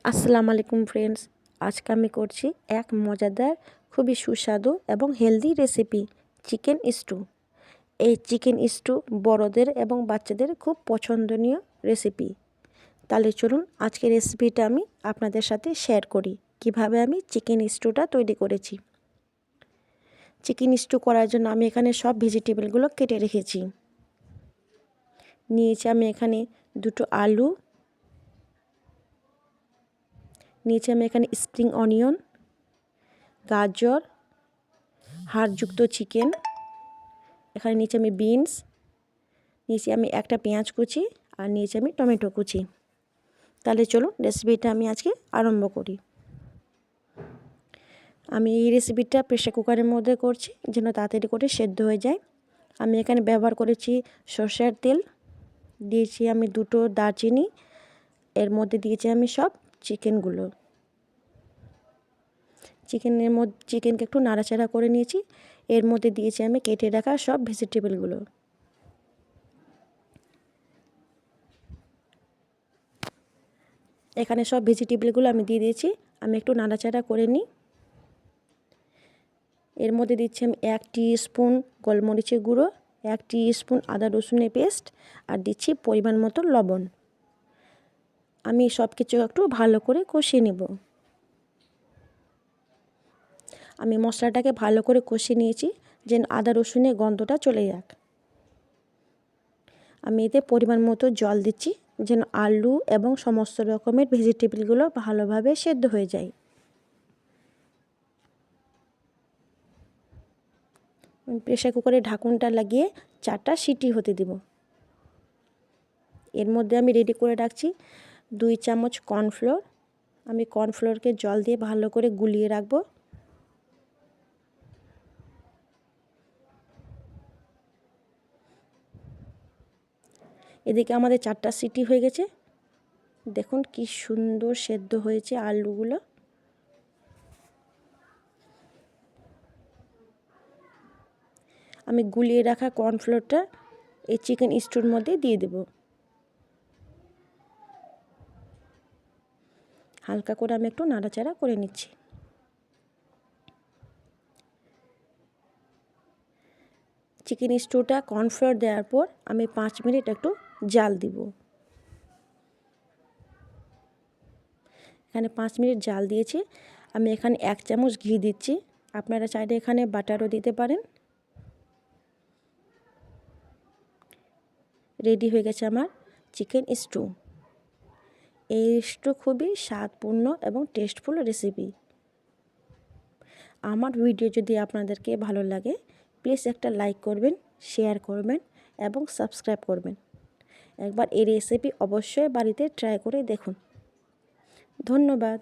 আসসালামু আলাইকুম ফ্রেন্ডস, আজকে আমি করছি এক মজাদার খুবই সুস্বাদু এবং হেলদি রেসিপি চিকেন স্টু। এই চিকেন স্টু বড়দের এবং বাচ্চাদের খুব পছন্দনীয় রেসিপি। তাহলে চলুন আজকে রেসিপিটা আমি আপনাদের সাথে শেয়ার করি কিভাবে আমি চিকেন স্টুটা তৈরি করেছি। চিকেন স্টু করার জন্য আমি এখানে সব ভেজিটেবলগুলো কেটে রেখেছি। নিয়েছি আমি এখানে দুটো আলু, নিয়েছি আমি এখানে স্প্রিং অনিয়ন, গাজর, হাড়যুক্ত চিকেন, এখানে নিয়েছি আমি বিনস, নিয়েছি আমি একটা পেঁয়াজ কুচি, আর নিয়েছি আমি টমেটো কুচি। তাহলে চলুন রেসিপিটা আমি আজকে আরম্ভ করি। আমি এই রেসিপিটা প্রেসার কুকারের মধ্যে করছি যেন তাড়াতাড়ি করে সেদ্ধ হয়ে যায়। আমি এখানে ব্যবহার করেছি সরষের তেল, দিয়েছি আমি দুটো দারচিনি, এর মধ্যে দিয়েছি আমি সব চিকেনগুলো। চিকেনকে একটু নাড়াচাড়া করে নিয়েছি। এর মধ্যে দিয়েছি আমি কেটে রাখা সব ভেজিটেবলগুলো। এখানে সব ভেজিটেবলগুলো আমি দিয়ে দিয়েছি। আমি একটু নাড়াচাড়া করে নিই। এর মধ্যে দিচ্ছি আমি 1 টিস্পুন গোলমরিচের গুঁড়ো, 1 টিস্পুন আদা রসুনের পেস্ট, আর দিচ্ছি পরিমাণ মতো লবণ। আমি সব কিছু একটু ভালো করে কষিয়ে নেব। আমি মশলাটাকে ভালো করে কষিয়ে নিয়েছি যেন আদা রসুনের গন্ধটা চলে যাক। আমি এতে পরিমাণ মতো জল দিচ্ছি যেন আলু এবং সমস্ত রকমের ভেজিটেবলগুলো ভালোভাবে সেদ্ধ হয়ে যায়। প্রেসার কুকারে ঢাকনটা লাগিয়ে 4টা সিটি হতে দেব। এর মধ্যে আমি রেডি করে রাখছি 2 চামচ কর্নফ্লোর। আমি কর্নফ্লোরকে জল দিয়ে ভালো করে গুলিয়ে রাখবো। এদিকে আমাদের 4টা সিটি হয়ে গেছে। দেখুন কি সুন্দর সেদ্ধ হয়েছে আলুগুলো। আমি গুলিয়ে রাখা কর্নফ্লোরটা এই চিকেন স্টুর মধ্যে দিয়ে দেব। হালকা করে আমি একটু নাড়াচাড়া করে নিচ্ছি। চিকেন স্টুটা কর্নফ্লোর দেওয়ার পর আমি 5 মিনিট একটু জাল দিব। এখানে 5 মিনিট জাল দিয়েছি। আমি এখানে 1 চামচ ঘি দিচ্ছি। আপনারা চাইলে এখানে বাটারও দিতে পারেন। রেডি হয়ে গেছে আমার চিকেন স্টু। এই স্টু খুবই স্বাদপূর্ণ এবং টেস্টফুল রেসিপি। আমার ভিডিও যদি আপনাদেরকে ভালো লাগে প্লিজ একটা লাইক করবেন, শেয়ার করবেন এবং সাবস্ক্রাইব করবেন। একবার এই রেসিপি অবশ্যই বাড়িতে ট্রাই করে দেখুন। ধন্যবাদ।